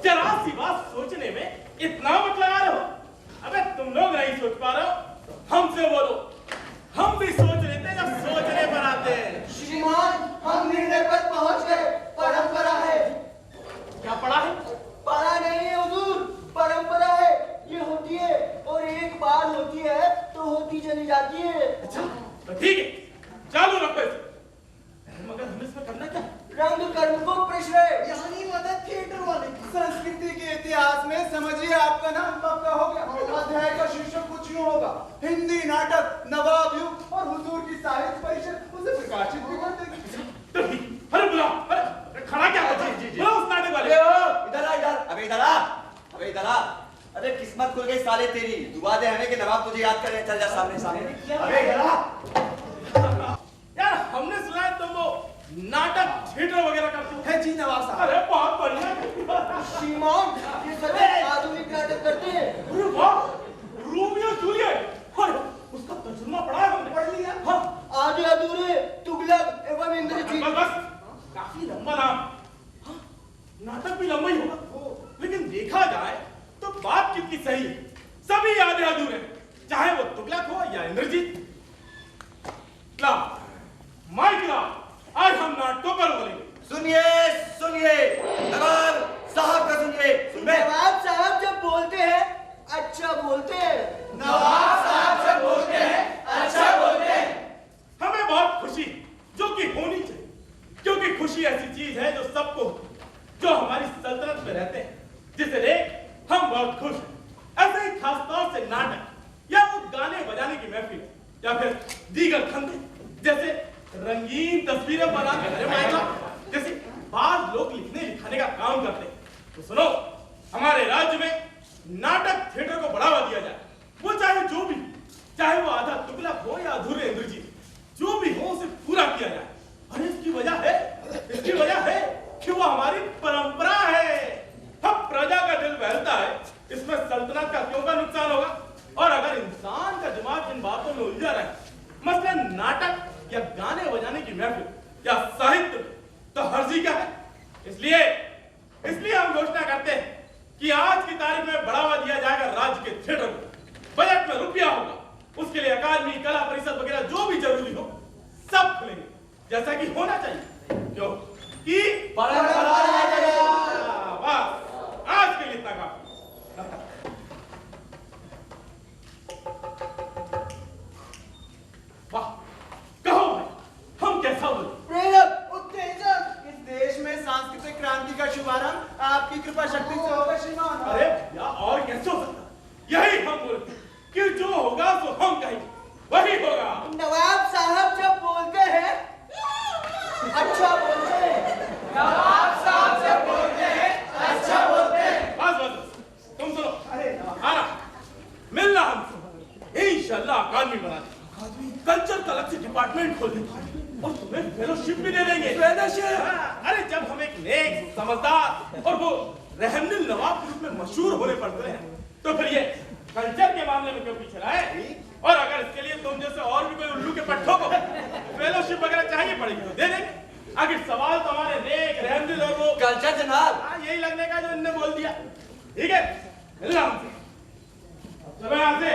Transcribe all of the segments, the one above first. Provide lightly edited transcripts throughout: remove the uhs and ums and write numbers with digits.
जरा सी बात सोचने में इतना मत लगा रहे हो। अबे तुम लोग नहीं सोच पा रहे हो तो हमसे बोलो, हम भी सोच लेते जब सोचने पर आते हैं। श्रीमान, हम निर्णय पर पहुंच गए। परंपरा है। क्या पढ़ा है? पढ़ा नहीं है हुजूर, परंपरा है। ये होती है और एक बार होती है तो होती चली जाती है। अच्छा तो ठीक है, चालू रखो इसे। मगर हमें इसमें करना क्या? रंग कर्म को प्रश्रय, यानी मदद थिएटर वाले संस्कृति के इतिहास में समझिए आपका नाम पक्का हो गया। अध्याय का शीर्षक कुछ यूं होगा, हिंदी नाटक नवाब युग और हुजूर की साहित्य परिषद उसे प्रकाशित भी कर देगी। तो ठीक, अरे बुलाओ, अरे खड़ा क्या कर? जी बुलाओ उस नाटक वाले। इधर आ इधर, अबे इधर आ, अबे इधर आ। अबे किस्मत खुल गई साले तेरी, दुआ दे हमें कि नवाब तुझे याद करे। चल जा सामने सामने, अबे इधर आ। यार हमने सुना है तुम वो नाटक थिएटर वगैरह करते हो। है जी नवाब साहब। अरे बहुत बढ़िया। श्रीमान, ये सभी आधुनिक नाटक करते हैं। अरे वाह, रोमियो जूलियट, अरे उसका तर्जुमा पढ़ा है हमने। पढ़ लिया? हाँ। आधे अधूरे, तुगलक एवं इंद्रजीत। बस काफी लंबा नाम। हाँ, नाटक भी लंबा ही होगा, लेकिन देखा जाए तो बात कितनी सही है। सभी आधे अधूरे, चाहे वो तुगलक हो या इंद्रजीत। ला माइक ला, आज हम नाटकों पर बोलेंगे। सुनिए सुनिए, नवाब साहब का सुनिए। नवाब साहब जब बोलते हैं अच्छा बोलते हैं। नवाब साहब जब बोलते हैं अच्छा बोलते हैं। हमें बहुत खुशी जो कि होनी चाहिए, क्योंकि खुशी ऐसी चीज है जो सबको, जो हमारी सल्तनत में रहते हैं, जिसे देख हम बहुत खुश हैं। ऐसे ही खास तौर से नाटक या वो गाने बजाने की महफिल या फिर दीगर धंधे जैसे रंगीन तस्वीरें बनाकर, अरे माय गॉड, जैसे बाद लोग लिखने लिखाने का काम करते हैं। तो सुनो, हमारे राज्य में नाटक थिएटर को बढ़ावा दिया जाए। वो चाहे जो भी, चाहे वो आधा तुगलक हो या अधूरे इंद्रजीत, जो भी हो उसे पूरा किया जाए। अरे इसकी वजह है कि वो हमारी परंपरा है। अब प्रजा का दिल बहलता है, इसमें सल्तनत का क्यों का नुकसान होगा? और अगर इंसान का दिमाग इन बातों में उलझा रहे, मसलन नाटक या गाने बजाने की महफिल या साहित्य, तो हर्जी क्या है? इसलिए हम घोषणा करते हैं कि आज की तारीख में बढ़ावा दिया जाएगा राज्य के थिएटर को। बजट में रुपया होगा, उसके लिए अकादमी, कला परिषद वगैरह जो भी जरूरी हो सब खुलेंगे, जैसा कि होना चाहिए। क्यों कि परंपरा है। बस आज के लिए इतना काफी। वाह, कहो भाई, हम कैसा बोले? प्रेरक, उत्तेजक। इस देश में सांस्कृतिक क्रांति का शुभारंभ आपकी कृपा शक्ति से होगा श्रीमान। अरे या और कैसे हो सकता? यही हम बोलते हैं कि जो होगा सो हम कहेंगे वही होगा। नवाब साहब जब बोलते हैं अच्छा बोलते हैं। नवाब साहब जब बोलते हैं अच्छा बोलते हैं। बस तुम सुनो। अरे आना मिलना हमसे, इंशाल्लाह अकादमी बना देंगे, कल्चर का अलग से डिपार्टमेंट खोल देंगे और तुम्हें फेलोशिप भी दे देंगे। अरे जब हम एक नेक, समझदार और वो रहमदिल नवाब के रूप में मशहूर होने पड़ते हैं, तो फिर ये कल्चर के मामले में क्यों पीछे रहे? और अगर इसके लिए तुम जैसे और भी कोई उल्लू के पट्टों को फेलोशिप वगैरह चाहिए पड़ेगी तो दे देंगे। आखिर सवाल तो हमारे नेक, रहमदिल और वो कल्चर जनाब। हाँ, यही लगने का जो इनने बोल दिया। ठीक है, मिलना हमसे। चलो यहाँ से।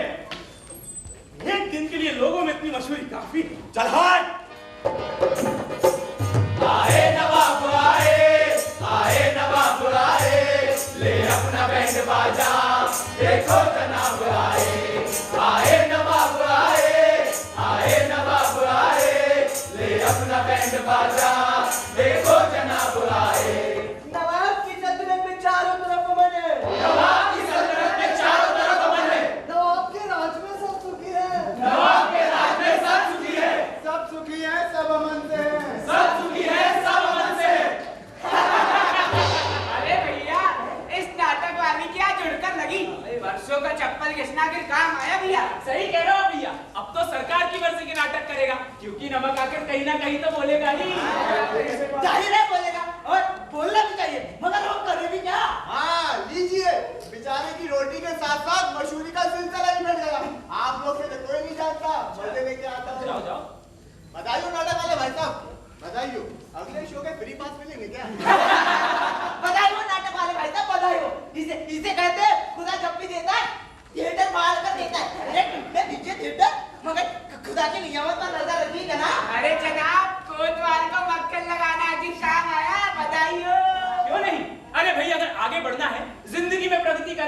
एक दिन के लिए लोगों में इतनी मशहूरी काफी है। चल हट। आए नवाब आए नवाब आए, ले अपना बैंड बाजा, देखो जनाब आए नवाब आए नवाब आए, ले अपना बैंड बाजा, देखो जनाब आए। नवाब की सल्तनत में चारों तरफ अमन है। नवाब की सल्तनत में चारों तरफ अमन है। नवाब के राज में सब सुखी है। नवाब के राज में सब सुखी है। सब सुखी है, सब अमन से है। सब सुखी है, सब अमन से है। अरे भैया, इस नाटक वाली क्या जुड़कर लगी? वर्षों का चप्पल घिसना के काम आया भैया। सही कह रहे हो भैया, अब तो सरकार की मर्जी के नाटक करेगा, क्योंकि नमक आकर कहीं ना कहीं तो बोलेगा ही। जाहिर है बोलेगा, और बोलना भी चाहिए, मगर हम करें भी क्या? हाँ, लीजिए, बेचारे की रोटी के साथ साथ मशहूरी का सिलसिला ही बढ़ गया। आप लोग से तो कोई नहीं जानता, मजे लेके आता हूँ। जाओ जाओ। बधाई हो नाटक वाले भाई साहब, बधाई हो। अगले शो के फ्री पास मिलेंगे क्या? बधाई हो नाटक वाले भाई साहब, बधाई हो। इसे कहते हैं खुदा जब भी देता है थिएटर बाहर कर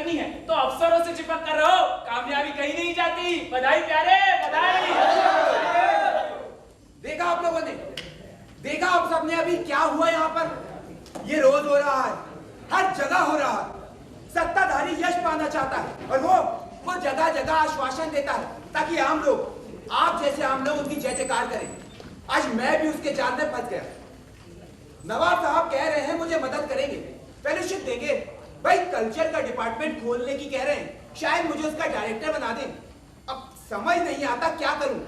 करनी है तो अफसरों से चिपक कर रहो, कामयाबी कहीं नहीं जाती। बधाई प्यारे, बधाई। देखा आप लोगों ने, देखा आप सबने अभी क्या हुआ यहाँ पर। ये रोज हो रहा है, हर जगह हो रहा है। सत्ताधारी यश पाना चाहता है और वो जगह जगह आश्वासन देता है ताकि आम लोग, आप जैसे आम लोग उनकी जय जयकार करें। आज मैं भी उसके जाल में फंस गया। नवाब साहब कह रहे हैं मुझे मदद करेंगे, फेलोशिप देंगे। भाई कल्चर का डिपार्टमेंट खोलने की कह रहे हैं, शायद मुझे उसका डायरेक्टर बना दें। अब समझ नहीं आता क्या करूं,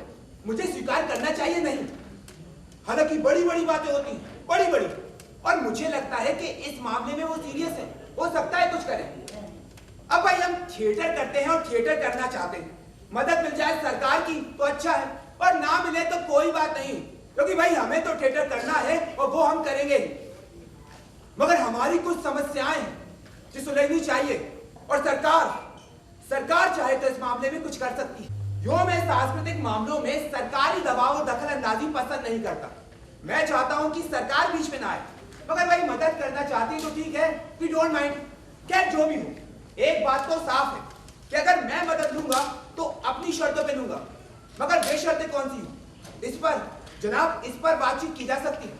मुझे स्वीकार करना चाहिए नहीं। हालांकि बड़ी बड़ी बातें होती हैं, बड़ी बड़ी, और मुझे लगता है कि इस मामले में वो सीरियस है, हो सकता है कुछ करें। अब भाई हम थिएटर करते हैं और थिएटर करना चाहते हैं, मदद मिल जाए सरकार की तो अच्छा है, और ना मिले तो कोई बात नहीं, क्योंकि भाई हमें तो थिएटर करना है और वो हम करेंगे। मगर हमारी कुछ समस्याएं हैं जो सुलझनी चाहिए, और सरकार चाहे तो इस मामले में कुछ कर सकती है। यो मैं सांस्कृतिक मामलों में सरकारी दबाव और दखल अंदाजी पसंद नहीं करता। मैं चाहता हूं कि सरकार बीच में ना आए, मगर भाई मदद करना चाहती है तो ठीक है, वी डोंट माइंड। क्या जो भी हो, एक बात तो साफ है कि अगर मैं मदद लूंगा तो अपनी शर्तों पे लूंगा, मगर वे शर्तें कौन सी हो, इस पर जनाब, इस पर बातचीत की जा सकती है।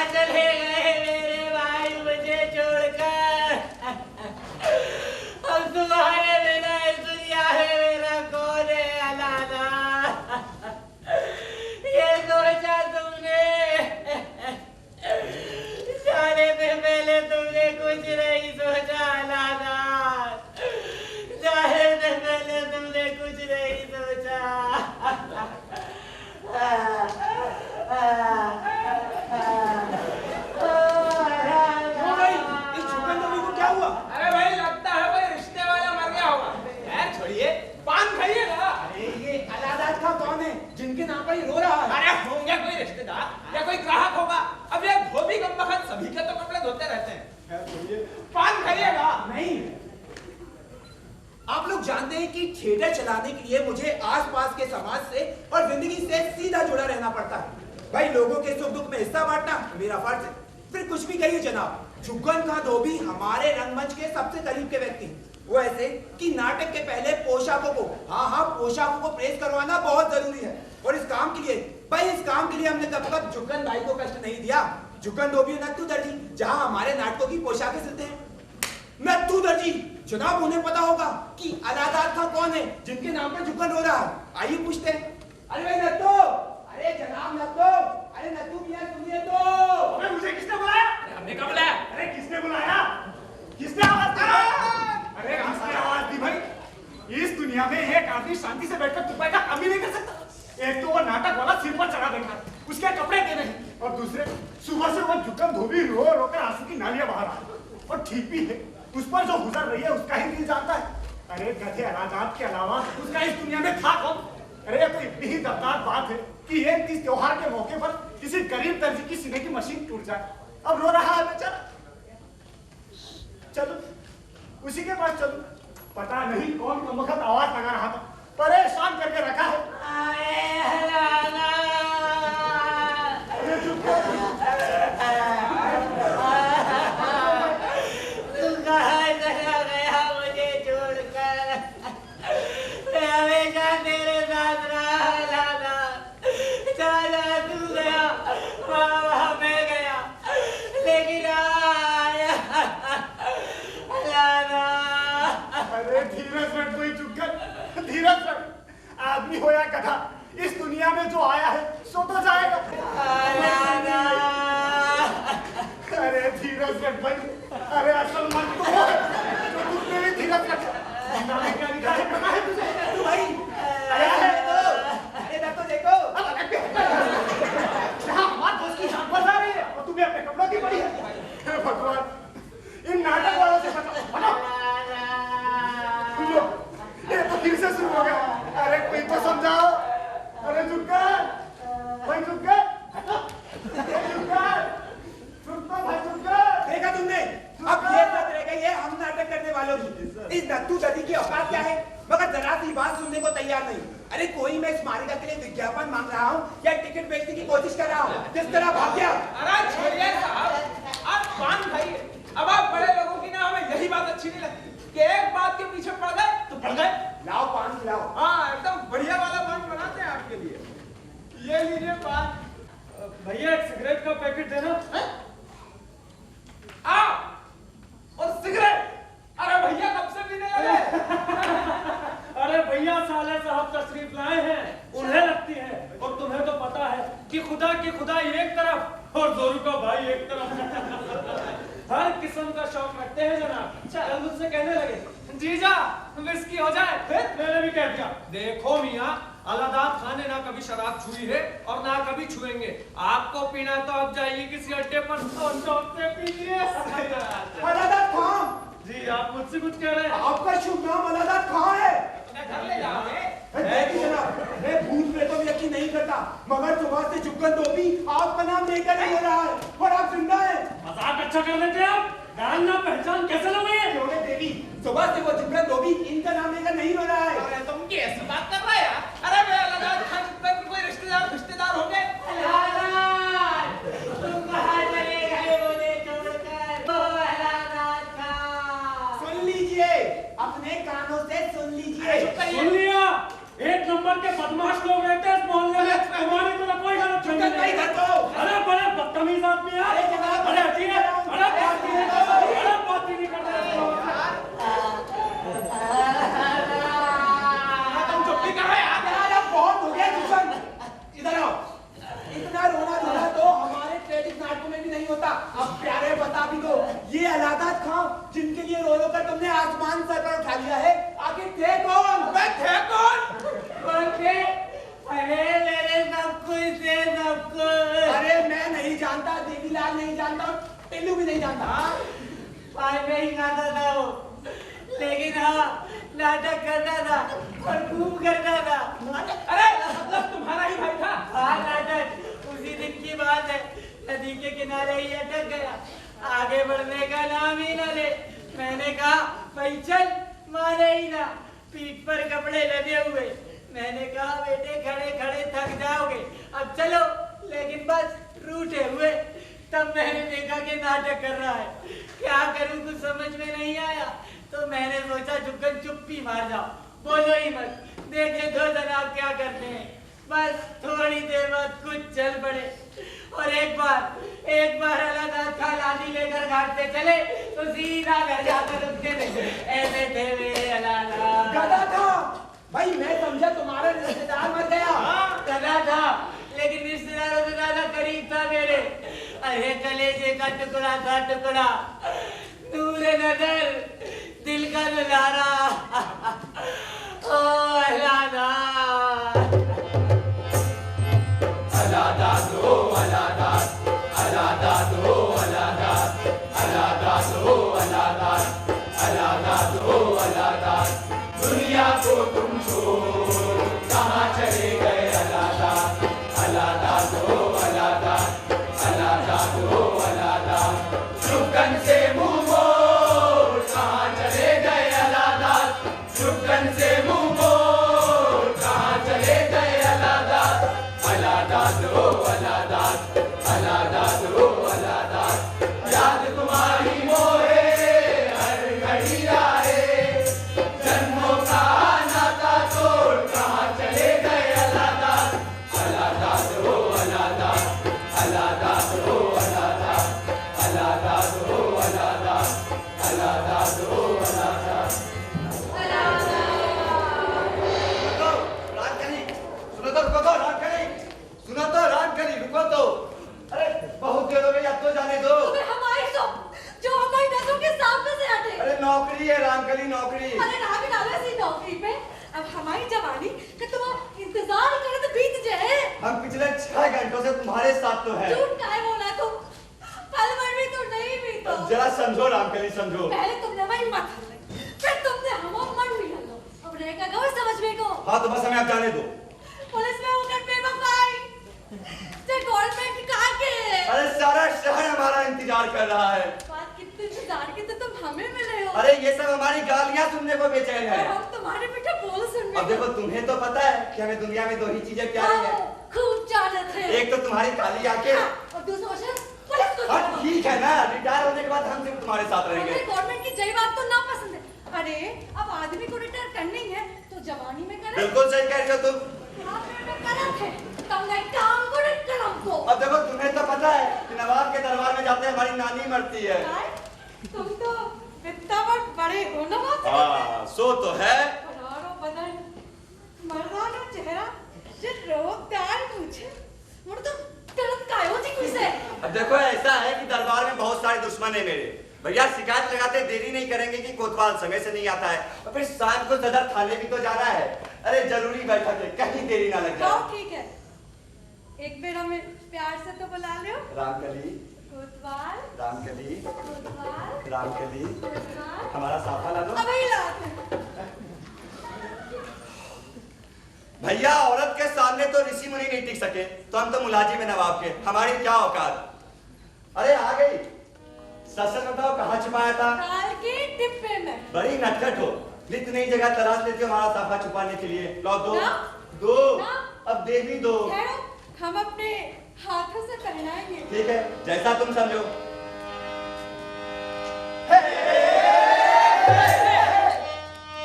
चले गए मेरे भाई मुझे छोड़कर। अब तुम्हारे बिना इस दुनिया में मेरा कौन है अलाना? ये सोचा तुमने, जाने से पहले तुमने कुछ नहीं सोचा अलाना, जाने से पहले तुमने कुछ नहीं सोचा। क्या हुआ? अरे भाई लगता है कोई रिश्ते वाला मर गया होगा। खैर छोड़िए, पान खाइए ना। अरे ये अलादाद का कौन है जिनके नाम पर ये रो रहा है? अरे होंगे कोई रिश्तेदार या कोई ग्राहक होगा। अब ये धोबी कम वक्त सभी के तो कपड़े धोते रहते हैं। पान खाइएगा। नहीं, आप लोग जानते हैं कि थिएटर चलाने के लिए मुझे आसपास के समाज से और जिंदगी से सीधा जुड़ा रहना पड़ता है। भाई लोगों के सुख दुख में हिस्सा बांटना मेरा फर्ज है। फिर कुछ भी कहिए जनाब, झुग्गन खां धोबी हमारे रंगमंच के सबसे करीब के व्यक्ति हैं। वो ऐसे कि नाटक के पहले पोशाकों को, हाँ पोशाकों को प्रेस करवाना बहुत जरूरी है। और इस काम के लिए हमने तब तक झुग्गन भाई को कष्ट नहीं दिया। झुग्गन धोबी नत्थू दर्जी जहाँ हमारे नाटकों की पोशाकें सिलते हैं। नत्थू दर्जी जनाब, उन्हें पता होगा कि अलादाद खां कौन है जिनके नाम पर झुग्गन हो रहा है। आइए पूछते हैं। अरे भाई नत्थू, अरे जनाब नत्थू, अरे नत्थू भैया सुनिए तो। अबे मुझे किसने बुलाया? हमने कब बुलाया? अरे किसने बुलाया? किसने आवाज दी? अरे किसने आवाज दी भाई? इस दुनिया में एक आदमी शांति से बैठकर चुपाई का काम भी नहीं कर सकता। एक तो वो नाटक वाला सिर पर चढ़ा बैठा, उसके कपड़े देने हैं, और दूसरे सुबह से वो झुग्गन धोबी रो रो कर आंसू की नालियां बहा रहा है। और ठीक भी है, उस पर जो गुजर रही है उसका ही दिल जानता है। अरे गधे अलादाद के अलावा उसका इस दुनिया में था कौन? अरे ये तो इतनी ही दर्दनाक बात है कि एक तीज त्योहार के मौके पर किसी गरीब दर्जी की सीने की मशीन टूट जाए, अब रो रहा है बेचारा। चलो उसी के पास चलो, पता नहीं कौन कमबख्त आवाज लगा रहा था, परेशान करके रखा है। अरे चुप तू कहाँ चला गया मुझे छोड़कर? मैं हमेशा तेरे साथ रहा लाला। जहाँ तू गया वहाँ मैं गया, लेकिन आया लाला। अरे धीरज रख कोई चुपकर, धीरज रख। आदमी हो या गधा, इस दुनिया में जो आया है सो तो जाएगा। अरे धीरज रख भाई, अरे असल मन तो वो है जो तुझमें भी धीरज रख। गीता में क्या लिखा है पता है तुझे? तू भाई आया है तो, अरे देखो देखो, जहाँ हमारे दोस्त की जान बचा रही है और तुम्हें अपने कपड़ों की पड़ी है। हे भगवान, इन नाटक वालों से बचाओ। लो, ये तो फिर से शुरू हो गया। अरे कोई तो समझाओ। अरे झुक्कर, भाई झुक्कर, भाई झुक्कर। देखा तुमने, अब ये बात रह गई है हम नाटक करने वालों की। इस नत्थू दर्जी की औकात क्या है, मगर जरा सी बात सुनने को तैयार नहीं। अरे कोई मैं स्मारिका के लिए विज्ञापन मांग रहा हूँ या टिकट बेचने की कोशिश कर रहा हूँ, जिस तरह भाग गया। अरे छोड़िए साहब, आप पान खाइए। अब आप बड़े लोगों की ना हमें यही बात अच्छी नहीं लगती कि एक बात के पीछे पड़ गए तो पड़ गए। लाओ पान खिलाओ। हाँ, एकदम बढ़िया वाला पान बनाते हैं आपके लिए। ये लीजिए पान। भैया एक सिगरेट का पैकेट देना। आ और सिगरेट, अरे भैया कब से पीने लगे? अरे भैया साले साहब तशरीफ लाए हैं, उन्हें लगती है, और तुम्हें तो पता है कि खुदा की खुदाई एक तरफ और जोरू का भाई एक तरफ। हर किस्म का शौक रखते हैं जनाब। कल मुझसे कहने लगे, जीजा विस्की हो जाए। फिर मैंने भी कह दिया, देखो मियाँ, अलादात खान ने ना कभी शराब छुई है और ना कभी छुएंगे। आपको पीना तो अब जाइए किसी अड्डे पर और शौक से पीजिए। अलादात खान जी आप मुझसे कुछ कह रहे हैं? आपका शुभ नाम अलादात खान है। घर ले जाओगे? देखिए जनाब, मैं भूत प्रेतों में यकीन नहीं करता, मगर सुबह से जुगन धोबी आपका नाम लेकर ही हो रहा है और आप जिंदा हैं। मजाक अच्छा कर लेते हैं आप। नाम ना पहचान कैसे लोगे? क्यों रे देवी, सुबह से वो जुगन धोबी इनका नाम लेकर नहीं हो रहा है। अरे तुम कैसे बात कर रहे हैं? अरे मैं अलादात खान पर कोई रिश्तेदार होंगे? तुम कहाँ चले गए मुझे छोड़कर? ओ अलादात खान। सुन लीजिए, अपने कानों से सुन लीजिए। सुन लिया, एक नंबर के बदमाश लोग रहते हैं इस मोहल्ले में। तुम्हारी तरफ कोई गलत फहमी नहीं है। अरे बड़े बदतमीज आदमी हैं। अरे जनाब, अरे हटिए, अरे बात ही नहीं करते, अरे बात ही नहीं करते। तुम चुप्पी कर रहे हैं? यार अब बहुत हो गया जुगन, इधर आओ। इतना रोना धोना तो हमारे ट्रेजिक नाटकों में भी नहीं होता। अब प्यारे बता भी दो, ये अलादात खान जिनके लिए रो रो कर तुमने आसमान सर पर उठा लिया है, आखिर थे कौन? मैं थे कौन? कौन थे? अरे मेरे सब कुछ थे, सब कुछ। अरे मैं नहीं जानता, देवीलाल नहीं जानता, टिल्लू भी नहीं जानता। आज नहीं खाता था वो, लेकिन हाँ नाटक करता था और खूब करता था। अरे मतलब तुम्हारा ही भाई था? हाँ नाटक उसी दिन की बात है। नदी के किनारे ही अटक गया, आगे बढ़ने का नाम ही न ले। मैंने कहा भाई चल, माने ही ना, पीठ पर कपड़े लदे हुए। मैंने कहा बेटे खड़े खड़े थक जाओगे, अब चलो, लेकिन बस रूठे हुए। तब मैंने देखा कि नाटक कर रहा है, क्या करूं कुछ समझ में नहीं आया। तो मैंने सोचा जुगन चुप्पी मार जाओ, बोलो ही मत, देखे दो जनाब क्या करते हैं। बस थोड़ी देर बाद कुछ चल पड़े और एक बार अलादात खान लाठी लेकर घाट पे चले तो सीधा घर जाकर रुकते थे। ऐसे थे मेरे अलादात। गधा था भाई, मैं समझा तुम्हारा रिश्तेदार मर गया। गधा था, लेकिन रिश्तेदारों से ज्यादा करीब था मेरे। अरे कलेजे का टुकड़ा था, टुकड़ा, नूरे नजर, दिल का दुलारा। ओ अलादात। अलादात हो अलादात, अलादात हो अलादात, अलादात हो अलादात, अलादात हो अलादात। दुनिया को तुम छोड़ कहाँ चले गए अलादात, अलादात हो अलादात, अलादात हो अलादात। जुगन से मुंह मोड़ कहाँ चले गए अलादात, जुगन से मुंह मोड़ कहाँ चले गए अलादात, अलादात हो अलादात, अलादात हो अलादात। याद तुम्हारी मोहे हर घड़ी आए, जन्मों का नाता तोड़ कहाँ चले गए अलादात, अलादात हो अलादात, अलादात हो अलादात, अलादात हो अलादात, अलादात हो अलादात। सुनो तो रानकली, रुको तो। अरे बहुत देर हो गई, अब तो जाने दो। जो हमारी नजरों के सामने से हटे। अरे नौकरी है रानकली, नौकरी। अरे ना भी डालो ऐसी नौकरी पे। अब हमारी जवानी का तुम इंतजार करे तो बीत जाए। हम पिछले 6 घंटों से तुम्हारे साथ तो है। झूठ काहे बोला तुम? पल भर भी तो नहीं भी तो। जरा समझो रानकली, समझो। पहले तुमने वही मत हल्ले, फिर तुमने हम मन भी हल्लो। अब रहेगा गौर समझ में को। हाँ तो बस हमें अब जाने दो। पुलिस में होकर बेवफाई, जे गवर्नमेंट कहाँ के? अरे सारा शहर हमारा इंतजार कर रहा है। बात कितने इंतजार की तो तुम हमें मिले हो। अरे ये सब हमारी गालियां सुनने को बेचैन है। और हम तुम्हारे पीछे बोल सुनने अब देखो तुम्हें तो पता है कि हमें दुनिया में दो ही चीजें प्यारी हैं। खूब ज्यादा थे। एक तो तुम्हारी काली आंखें और दूसरा शहर पुलिस को। और ठीक है ना, रिटायर होने के बाद हम सिर्फ तुम्हारे साथ रहेंगे। मुझे गवर्नमेंट की जय बात तो ना पसंद है। अरे अब आदमी को रिटायर करनी है तो जवानी में करे। बिल्कुल सही कह रही हो तुम। अब देखो तुम्हें तो पता है कि नवाब के दरबार में जाते हमारी नानी मरती है। तुम तो इतना बड़े हो नवाब। हाँ, सो तो है। बदन, मर्दाना चेहरा, रोबदार मूंछें, मुड़ तो तरत कायो जी कुछ है। अब देखो ऐसा है कि दरबार में बहुत सारे दुश्मन है मेरे। भैया शिकायत लगाते देरी नहीं करेंगे कि कोतवाल समय से नहीं आता है और फिर शाम को सदर थाने भी तो जाना है। अरे जरूरी बैठक है, कहीं देरी ना लग जाए। ठीक है, एक बेर हमें प्यार से तो बुला लो। रामकली, कोतवाल, रामकली, कोतवाल, रामकली, कोतवाल। हमारा साफा ला दो। अबे लाते। भैया औरत के सामने तो ऋषि मुनि नहीं टिक सके तो हम तो मुलाजिम है नवाब के, हमारी क्या औकात। अरे आ गई, सच बताओ कहाँ छुपाया था? दाल के डिब्बे में। बड़ी नटखट हो, नित नई जगह तलाश लेती हो हमारा साफा छुपाने के लिए। लो दो ना? दो ना? अब दे भी दो। ठहरो, हम अपने हाथों से पहनाएंगे। ठीक है, जैसा तुम समझो।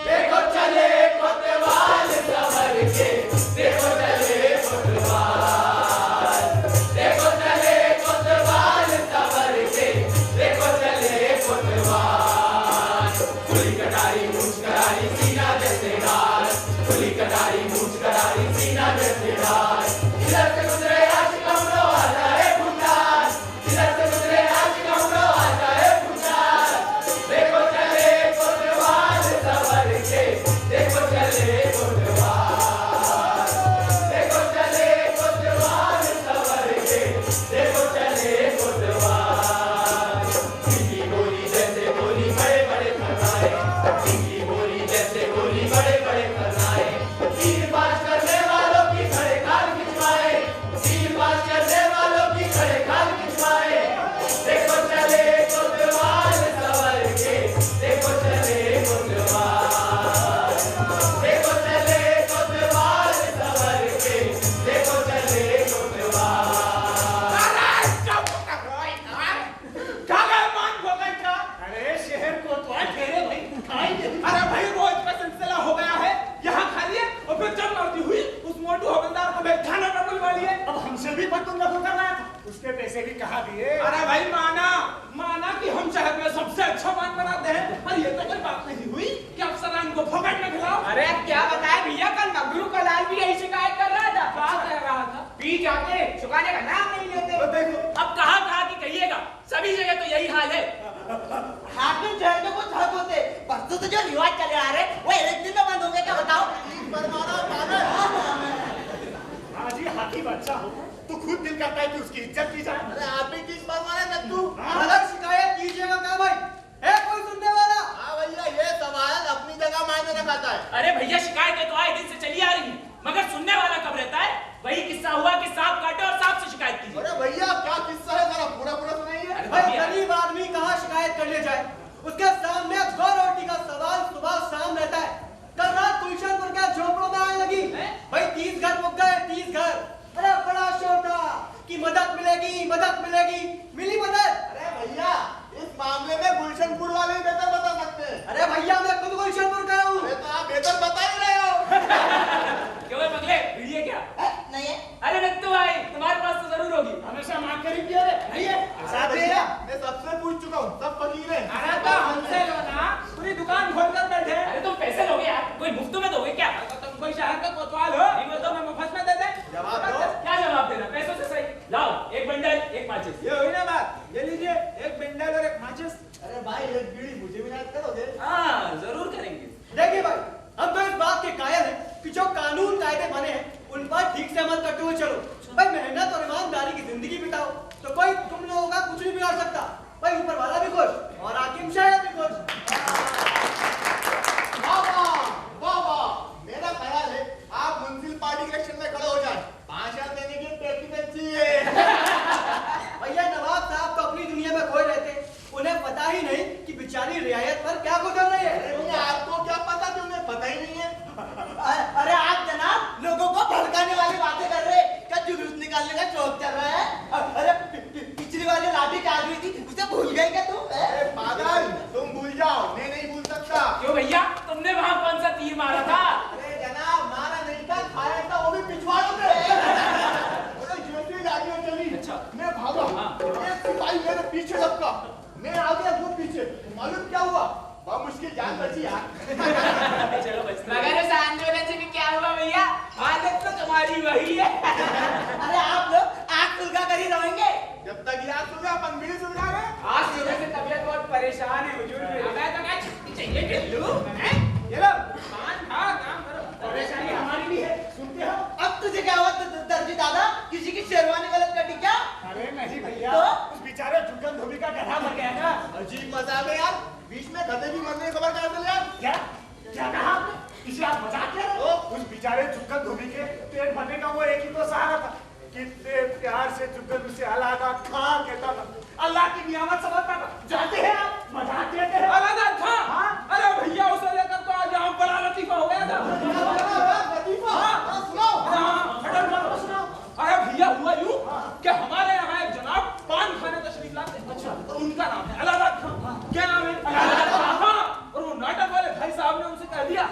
देखो चले कोतवाल संवर के, देखो चले कोतवाल, देखो चले कोतवाल संवर के, देखो चले कोतवाल। खुली कटारी मूंछ करारी सीना जैसे हार, खुली कटारी मूंछ करारी सीना जैसे हार। इधर से गुजरे आशिक हमरो आता है खुंडार, इधर से गुजरे आशिक हमरो आता है खुंडार। देखो चले कोतवाल संवर के, देखो चले कोतवाल, देखो चले कोतवाल संवर के, देखो चले कोतवाल। इनकी बोली जैसे बोली बड़े बड़े खरनाए, इनकी बोली जैसे बोली बड़े बड़े खरनाए। तीर पास करने वालों की खड़े खाल खिंचवाए, तीर पास करने वालों की खड़े खाल खिंचवाए। देखो चले कोतवाल संवर के, देखो चले कोतवाल, देखो चले कोतवाल संवर के, देखो चले कोतवाल। अरे शहर कोतवाल ठहरे भाई। अरे भाई रोज का सिलसिला हो गया है, यहाँ खालिए और फिर जब मर्जी हुई उस मोटू हवलदार को बैठाना न बुलवा लिए। अब हमसे भी बदतमीज होता रहा था, उसके पैसे भी कहाँ दिए? अरे भाई माना कि हम शहर में सबसे अच्छा पान बनाते हैं, और ये तो कोई बात नहीं हुई कि अफसरान को फोकट में खिलाओ। अरे क्या बताए भैया, कल मगरू का लाल भी यही शिकायत कर रहा था। क्या कह रहा था? पी जाते चुकाने का नाम नहीं लेते। तो देखो अब कहाँ की कहिएगा, सभी जगह तो यही हाल है। हाकिम शहर में कुछ हक होते, परसों से जो रिवाज चले आ रहे वो एक दिन में बंद होंगे क्या बताओ? हाँ जी, हाकिम अच्छा हो तो खुद दिल करता है कि उसकी इज्जत की जाए। अरे आप भी किस बात वाले नत्थू? अलग शिकायत कीजिएगा क्या भाई? है कोई सुनने वाला? हाँ भैया, ये सवाल अपनी जगह मायने रखाता है। अरे भैया शिकायतें तो आए दिन से चली आ रही हैं, मगर सुनने वाला कब रहता है? वही किस्सा हुआ कि सांप काटे और सांप से शिकायत की। अरे भैया क्या किस्सा है, जरा पूरा सुनाइए। भाई गरीब आदमी कहाँ शिकायत करने जाए, उसके सामने दो रोटी का सवाल सुबह शाम रहता है। कल रात गुलशनपुर के झोपड़ों में आने लगी भाई, 30 घर मुक गए, 30 घर। अरे बड़ा शोर था कि मदद मिलेगी मदद मिलेगी, मिली मदद। अरे भैया, इस मामले में गुलशनपुर वाले ही बेहतर बता सकते हैं। अरे भैया मैं खुद गुलशनपुर का हूँ। अरे तो आप बेहतर बता ही रहे हो। क्यों बगले भिड़िए क्या? नहीं है। अरे नत्तू भाई, तुम्हारे पास तो जरूर होगी। हमेशा मांग करी किया रे, नहीं है? साथ भैया, मैं सबसे पूछ चुका हूँ, सब फकीर हैं। अरे तो हमसे लो ना, पूरी दुकान खोल कर बैठे। अरे तुम पैसे लोगे रुको, मैं आ गया वो पीछे। मालूम क्या हुआ? बहुत मुश्किल जान बची यार। चलो मगर उस आंदोलन से भी क्या हुआ भैया? हालत तो तुम्हारी वही है। अरे आप लोग आग सुलगा कर ही रहेंगे। जब तक याद सुलगा अपन बीड़ी सुलगा रहे। आज सुबह से तबीयत बहुत परेशान है हुजूर मेरी। अबे तो क्या छुट्टी चाहिए टिल्लू? हैं? ये लो, मान खा काम करो। परेशानी हमारी भी है। सुनते हो? अब तुझे क्या हुआ दर्जी दादा? किसी की शेरवानी गलत कटी क्या? अरे नहीं भैया, तो? उस बेचारे जुगन धोबी का गधा मर गया ना। अजीब मजाक है यार, बीच में गधे की मरने की खबर कहाँ से लिया? क्या? क्या कहा आपने? किसी आप मजाक कर रहे हो? उस बेचारे जुगन धोबी के पेट भरने का वो एक ही तो सहारा था। कितने प्यार से जुगन उसे अलादा खा कहता था, अल्लाह की नियामत समझता था। जाते हैं आप, मजाक कहते हैं। अलादा था? अरे भैया उसे लेकर तो आज यहाँ बड़ा लतीफा हो गया था। लतीफा? हाँ, सुनाओ। अरे भैया हुआ यूं कि हमारे यहाँ एक जनाब पान खाने तशरीफ लाते हैं। अच्छा, और उनका नाम है अलादा खां। क्या नाम है? अलादा खां। हाँ, और वो नाटक वाले भाई साहब ने उनसे कह दिया,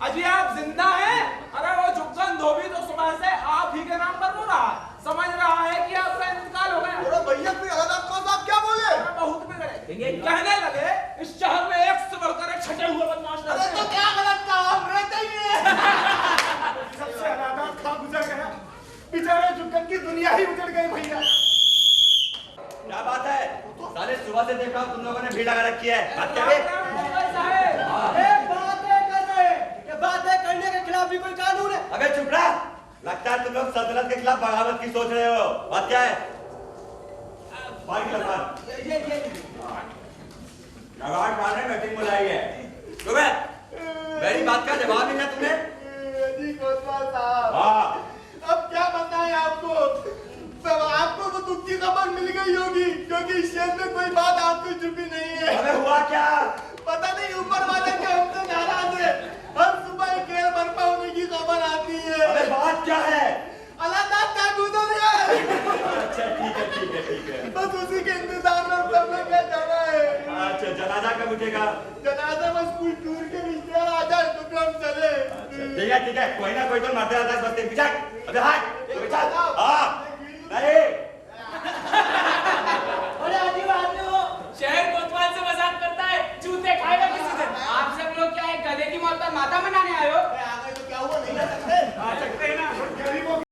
अजी आप जिंदा हैं? अरे वो जुगन धोबी तो सुबह से आप ही के नाम पर रो रहा है, समझ रहा है कि आपका इंतकाल हो गया। अरे भैया कोई अलादा खां साहब क्या बोले? बहुत बिगड़े। ये कहने लगे इस शहर में एक से बढ़कर एक छटे हुए बदमाश रहते हैं। तो क्या गलत कहा? हम रहते ही हैं। सबसे अलादा खां गुजर गया, बेचारे जुगन की दुनिया ही उजड़ गई भैया। क्या बात है? साले सुबह से देख रहा हूँ तुम लोगों ने भीड़ लगा रखी है। बात क्या है? बातें करने के खिलाफ भी कोई कानून है? अबे चुप रहा। लगता है तुम लोग सल्तनत के खिलाफ बगावत की सोच रहे हो। बात क्या है? बाहर की लड़का। लगाड़ मारने मीटिंग बुलाई है। क्यों बे? मेरी बात का जवाब नहीं है तुम्हें? जी कोतवाल साहब। हाँ। अब क्या बताएं आपको? सब आपको तो दुख की खबर मिल गई होगी, क्योंकि इस शहर में कोई बात आपको छुपी नहीं है। अबे हुआ क्या? पता नहीं ऊपर वाले के हमसे नाराज है। हर सुबह एक खेल बर्पा होने की खबर आती है। अबे बात क्या है? अलादा का गुजर गया। अच्छा ठीक है ठीक है ठीक है। बस उसी के इंतजार में सबने क्या जाना है। अच्छा जनाजा कब उठेगा? जनाजा बस कोई टूर के रिश्तेदार आ जाए तो हम चले। ठीक है कोई ना कोई तो मरते रहता है बस्ती। पीछे अबे हट। पीछे। हाँ नहीं